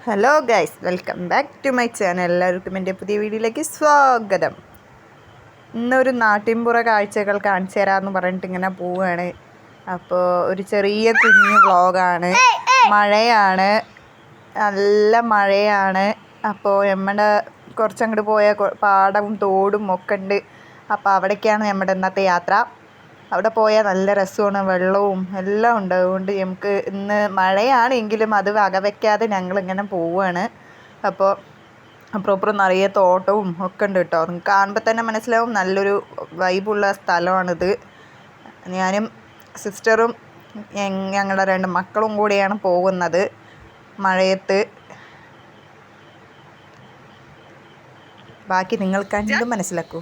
Hello guys, welcome back to my channel. എല്ലാവർക്കും എൻ്റെ പുതിയ വീഡിയോയിലേക്ക് സ്വാഗതം. ഇന്നൊരു നാട്ടിൻപുറ കാഴ്ചകൾ കാണിച്ചു തരാമെന്ന് പറഞ്ഞിട്ട് ഇങ്ങനെ പോവുകയാണ്. അപ്പോൾ ഒരു ചെറിയ കുഞ്ഞു വ്ളോഗാണ്. മഴയാണ്, നല്ല മഴയാണ്. അപ്പോൾ നമ്മുടെ കുറച്ചങ്ങോട്ട് പോയ പാടവും തോടും ഒക്കെ ഉണ്ട്. അപ്പോൾ അവിടേക്കാണ് നമ്മുടെ ഇന്നത്തെ യാത്ര. അവിടെ പോയാൽ നല്ല രസമാണ്, വെള്ളവും എല്ലാം ഉണ്ട്. അതുകൊണ്ട് നമുക്ക് ഇന്ന് മഴയാണെങ്കിലും അത് വകവയ്ക്കാതെ ഞങ്ങളിങ്ങനെ പോവുകയാണ്. അപ്പോൾ അപ്പുറം നിറയെ തോട്ടവും ഒക്കെ ഉണ്ട് കേട്ടോ. നിങ്ങൾക്ക് കാണുമ്പോൾ തന്നെ മനസ്സിലാവും, നല്ലൊരു വൈബുള്ള സ്ഥലമാണിത്. ഞാനും സിസ്റ്ററും ഞങ്ങളുടെ 2 മക്കളും കൂടിയാണ് പോകുന്നത് മഴയത്ത്. ബാക്കി നിങ്ങൾ കണ്ടു മനസ്സിലാക്കൂ,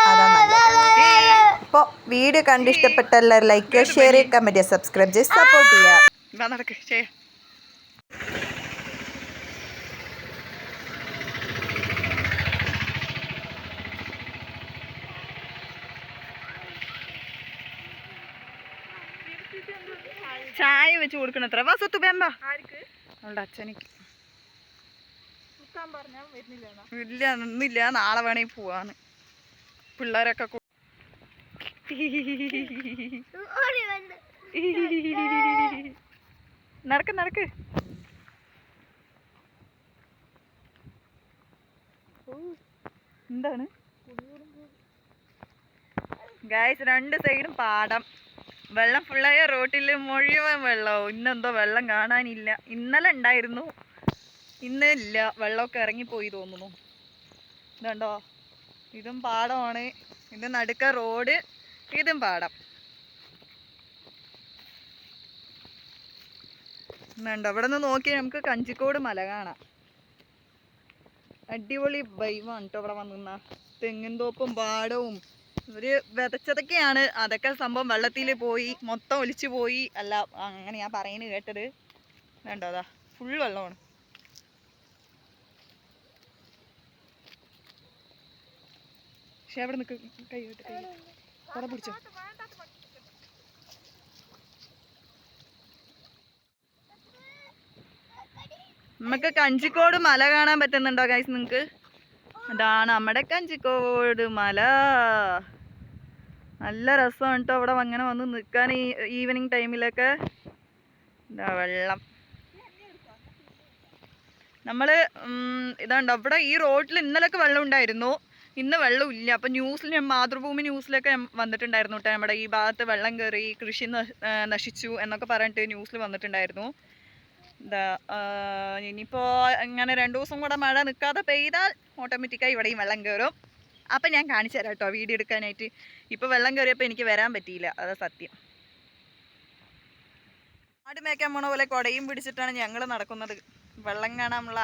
അതാ നല്ലത്. അപ്പോൾ വീഡിയോ കണ്ട് ഇഷ്ടപ്പെട്ട എല്ലാവരും ലൈക്ക് ചെയ്യുക, ഷെയർ ചെയ്യുക, കമൻറ്റ് ചെയ്യുക, സബ്സ്ക്രൈബ് ചെയ്ത് സപ്പോർട്ട് ചെയ്യുക. ചായ വെച്ച് കൊടുക്കണത്ര വസത്തു ബേമ്പ അവളുടെ അച്ഛനിക്ക് ഇല്ല, ഒന്നുമില്ല, നാളെ വേണമെങ്കിൽ പോവാന്ന്. പിള്ളേരൊക്കെ നടക്ക് നടക്ക്. എന്താണ് ഗൈസ്, 2 സൈഡും പാടം, വെള്ളം ഫുള്ളായ, റോട്ടിൽ മുഴുവൻ വെള്ളവും. ഇന്നെന്തോ വെള്ളം കാണാനില്ല. ഇന്നലെ ഉണ്ടായിരുന്നു, ഇന്ന് ഇല്ല. വെള്ളമൊക്കെ ഇറങ്ങിപ്പോയി തോന്നുന്നു. ഇതുണ്ടോ, ഇതും പാടമാണ്. ഇത് നടുക്ക റോഡ്, ഇതും പാടം. ഇന്നുണ്ടോ, ഇവിടെ നിന്ന് നോക്കിയാൽ നമുക്ക് കഞ്ചിക്കോട് മല കാണാം. അടിപൊളി വൈവാണ് കേട്ടോ ഇവിടെ വന്നിരുന്ന. തെങ്ങിൻ തോപ്പും പാടവും ഒരു വിതച്ചതൊക്കെയാണ്. അതൊക്കെ സംഭവം വെള്ളത്തിൽ പോയി, മൊത്തം ഒലിച്ചു പോയി. അല്ല, അങ്ങനെ ഞാൻ പറയുന്നത് കേട്ടത്. വേണ്ടോ, അതാ ഫുൾ വെള്ളമാണ്. പക്ഷെ അവിടെ നിൽക്ക്, കൈ വിട്ട് കുട പിടിച്ചോ. നമുക്ക് കഞ്ചിക്കോട് മല കാണാൻ പറ്റുന്നുണ്ടോ ഗൈസ് നിങ്ങൾക്ക്? അതാണ് നമ്മുടെ കഞ്ചിക്കോട് മല. നല്ല രസമാണ് കേട്ടോ അവിടെ അങ്ങനെ വന്ന് നിൽക്കാൻ. ഈ ഈവനിങ് ടൈമിലൊക്കെ വെള്ളം നമ്മൾ ഇതാണ്ടോ, അവിടെ ഈ റോഡിൽ ഇന്നലൊക്കെ വെള്ളം ഉണ്ടായിരുന്നു, ഇന്ന് വെള്ളമില്ല. അപ്പം ന്യൂസിൽ, മാതൃഭൂമി ന്യൂസിലൊക്കെ വന്നിട്ടുണ്ടായിരുന്നു കേട്ടോ. നമ്മുടെ ഈ ഭാഗത്ത് വെള്ളം കയറി, കൃഷി നശിച്ചു എന്നൊക്കെ പറഞ്ഞിട്ട് ന്യൂസിൽ വന്നിട്ടുണ്ടായിരുന്നു. ഇനിയിപ്പോൾ ഇങ്ങനെ 2 ദിവസം കൂടെ മഴ നിൽക്കാതെ പെയ്താൽ ഓട്ടോമാറ്റിക്കായി ഇവിടെയും വെള്ളം കയറും. അപ്പം ഞാൻ കാണിച്ചു തരാം കേട്ടോ വീഡിയോ എടുക്കാനായിട്ട്. ഇപ്പോൾ വെള്ളം കയറിയപ്പോൾ എനിക്ക് വരാൻ പറ്റിയില്ല, അതാ സത്യം. ആട് മേയ്ക്കാൻ പോണ പോലെ കുടയും പിടിച്ചിട്ടാണ് ഞങ്ങൾ നടക്കുന്നത്. വെള്ളം കാണാനുള്ള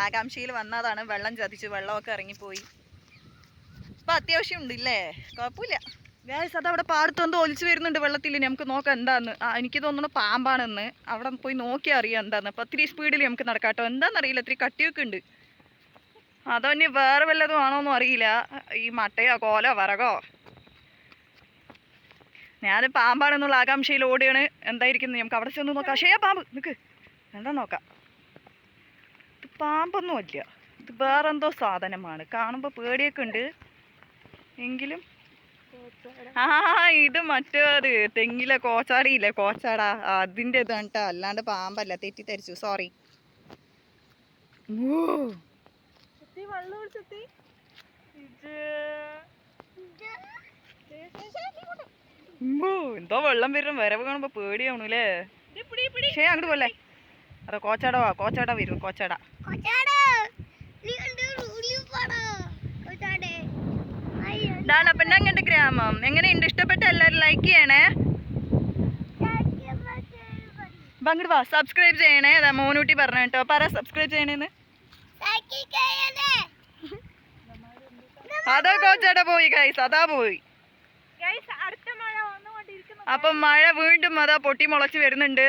ആകാംക്ഷയിൽ വന്നതാണ്. വെള്ളം ചതിച്ചു, വെള്ളമൊക്കെ ഇറങ്ങിപ്പോയി. ഇപ്പം അത്യാവശ്യം ഉണ്ടല്ലേ, കുഴപ്പമില്ല. ഗൈസ്, അതവിടെ പാടത്തൊന്നും ഒലിച്ചു വരുന്നുണ്ട് വെള്ളത്തിൽ. നമുക്ക് നോക്കാം എന്താന്ന്. എനിക്ക് തോന്നുന്നു പാമ്പാണെന്ന്. അവിടെ പോയി നോക്കിയാൽ അറിയാം എന്താന്ന്. അപ്പം ഒത്തിരി സ്പീഡിൽ നമുക്ക് നടക്കാം കേട്ടോ. എന്താണെന്നറിയില്ല, ഒത്തിരി കട്ടിയൊക്കെ ഉണ്ട്. അതോ ഇനി വേറെ വല്ലതും ആണോന്നും അറിയില്ല. ഈ മട്ടയോ കോലോ വറകോ. ഞാൻ പാമ്പാണെന്നുള്ള ആകാംക്ഷയിൽ ഓടുകയാണ്. എന്തായിരിക്കുന്നു നമുക്ക് അവിടെ ചെന്ന് നോക്കാം. പക്ഷേ പാമ്പ് നിൽക്ക്, എന്താ നോക്കാം. ഇത് പാമ്പൊന്നുമല്ല, ഇത് വേറെന്തോ സാധനമാണ്. കാണുമ്പോൾ പേടിയൊക്കെ ഉണ്ട് എങ്കിലും. ഇത് മറ്റേത് തെങ്ങിലെ കോച്ചാടിയില്ലേ, കോച്ചാട, അതിൻ്റെ ഇതാണ് കേട്ടോ, അല്ലാണ്ട് പാമ്പല്ല. തെറ്റിദ്ധരിച്ചു, സോറി. എന്തോ വെള്ളം വരും, വരവ് കാണുമ്പോ പേടിയാവണല്ലേ. പക്ഷേ അങ്ങോട്ട് പോലെ അതെ, കോച്ചാട വരും, കോച്ചാട. ഇതാണ് അപ്പം ഞങ്ങളുടെ ഗ്രാമം. എങ്ങനെയുണ്ട്, ഇഷ്ടപ്പെട്ട എല്ലാവരും ലൈക്ക് ചെയ്യണേ. അങ്ങോട്ട് വാ, സബ്സ്ക്രൈബ് ചെയ്യണേ. അതാ മോനൂട്ടി പറഞ്ഞു കേട്ടോ, പറ സബ്സ്ക്രൈബ് ചെയ്യണേന്ന്. അതാ കോച്ചാട പോയി ഗൈസ്, അതാ പോയി. അപ്പം മഴ വീണ്ടും അതാ പൊട്ടി മുളച്ച് വരുന്നുണ്ട്.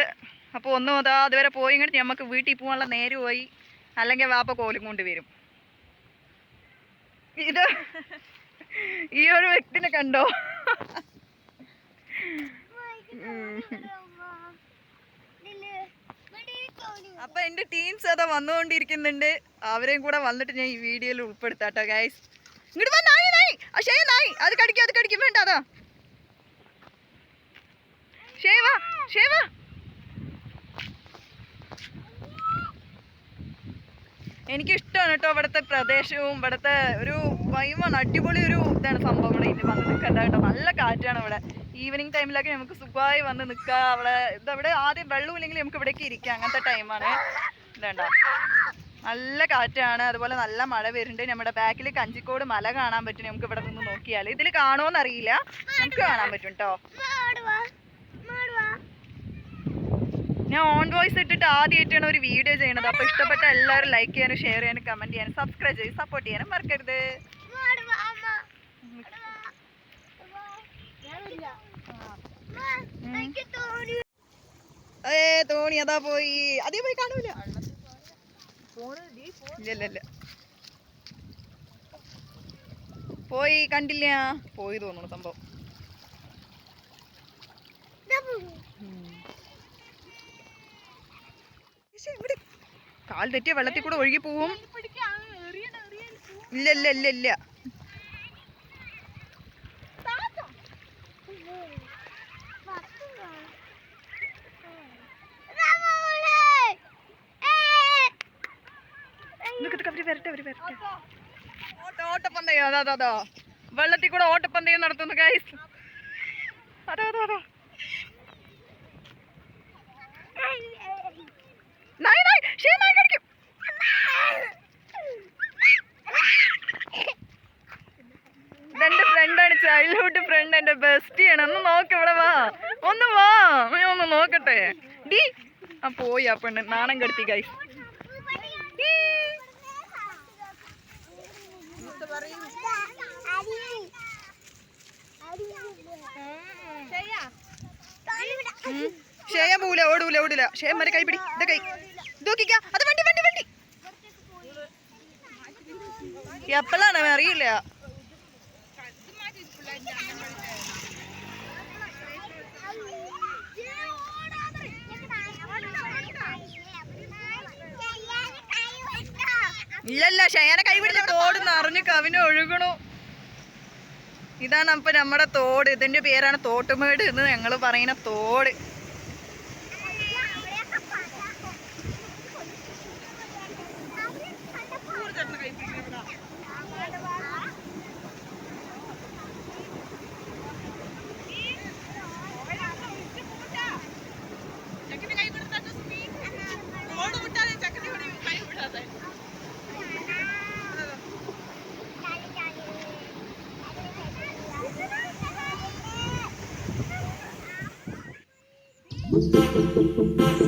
അപ്പോൾ ഒന്നും അതാ അതുവരെ പോയി ഇങ്ങോട്ട് നമുക്ക് വീട്ടിൽ പോകാനുള്ള നേരമായി. അല്ലെങ്കിൽ വാപ്പ കോലും കൊണ്ട് വരും. ഇത് ഈ ഒരു വ്യക്തിനെ കണ്ടോ? അപ്പൊ എന്റെ ടീംസ് അതാ വന്നുകൊണ്ടിരിക്കുന്നുണ്ട്. അവരെയും കൂടെ വന്നിട്ട് ഞാൻ ഈ വീഡിയോയിൽ ഉൾപ്പെടുത്താട്ടോ ഗൈസ്. ഇങ്ങോട്ട് വാ, നായി നായി അക്ഷയ നായി, അത് കടിക്കും വേണ്ട, അതാ ഷേവാ ഷേവാ. എനിക്കിഷ്ടമാണ് കേട്ടോ ഇവിടുത്തെ പ്രദേശവും ഇവിടുത്തെ ഒരു വൈമാണ്. അടിപൊളി ഒരു ഇതാണ് സംഭവം. ഇവിടെ ഇത് വന്ന് നിൽക്കണ്ട കേട്ടോ, നല്ല കാറ്റാണ് ഇവിടെ. ഈവനിങ് ടൈമിലൊക്കെ നമുക്ക് സുഖമായി വന്ന് നിൽക്കാം. ഇവിടെ ആദ്യം വെള്ളമില്ലെങ്കിൽ നമുക്ക് ഇവിടേക്ക് ഇരിക്കാം, അങ്ങനത്തെ ടൈമാണ്. ഇതേണ്ട നല്ല കാറ്റാണ്, അതുപോലെ നല്ല മഴ വരുന്നുണ്ട്. നമ്മുടെ ബാക്കിൽ കഞ്ചിക്കോട് മല കാണാൻ പറ്റും നമുക്ക് ഇവിടെ നിന്ന് നോക്കിയാൽ. ഇതിൽ കാണുമോന്നറിയില്ല, നമുക്ക് കാണാൻ പറ്റും കേട്ടോ. ഞാൻ ഓൺ വോയിസ് ഇട്ടിട്ട് ആദ്യമായിട്ടാണ് ഒരു വീഡിയോ ചെയ്യണത്. അപ്പോൾ ഇഷ്ടപ്പെട്ട എല്ലാവരും ലൈക്ക് ചെയ്യാനും ഷെയർ ചെയ്യാനും കമൻറ്റ് ചെയ്യാനും സബ്സ്ക്രൈബ് ചെയ്ത് സപ്പോർട്ട് ചെയ്യാനും മറക്കരുത്. തോണി അതാ പോയി, അതേ പോയി കാണൂല. ഇല്ല പോയി, കണ്ടില്ല, പോയി തോന്നുന്നു സംഭവം. കാൽ തെറ്റിയ വെള്ളത്തിൽ കൂടെ ഒഴുകി പോവും. ഇല്ല ഓട്ടപ്പന്തയോ അതാ വെള്ളത്തിൽ കൂടെ ഓട്ടപ്പന്തയം നടത്തുന്നു ഗൈസ്. അതാ ഇതെന്റെ ഫ്രണ്ടാണ്, ചൈൽഡ്ഹുഡ് ഫ്രണ്ട്, എന്റെ ബെസ്റ്റിയാണ്. ഒന്ന് നോക്ക്, ഇവിടെ വാ, ഒന്ന് നോക്കട്ടെ. ഡി ആ പോയി ആ പെണ്ണ്, നാണം കെടുത്തി ഗൈസ്. ഷേയ പോവില്ല, ഓടൂല. ഷേയ മരെ കൈ പിടി, ഇതാ കൈ നോക്കിക്ക, അത് വണ്ടി എപ്പോഴാണ് അറിയില്ല. ഇല്ലല്ല, ഷയാനെ കൈ പിടിച്ച തോട് നിറഞ്ഞ് കവിന് ഒഴുകണു. ഇതാണ് അപ്പൊ നമ്മുടെ തോട്. ഇതിന്റെ പേരാണ് തോട്ടുമേട് എന്ന് ഞങ്ങൾ പറയുന്ന തോട്. Thank you.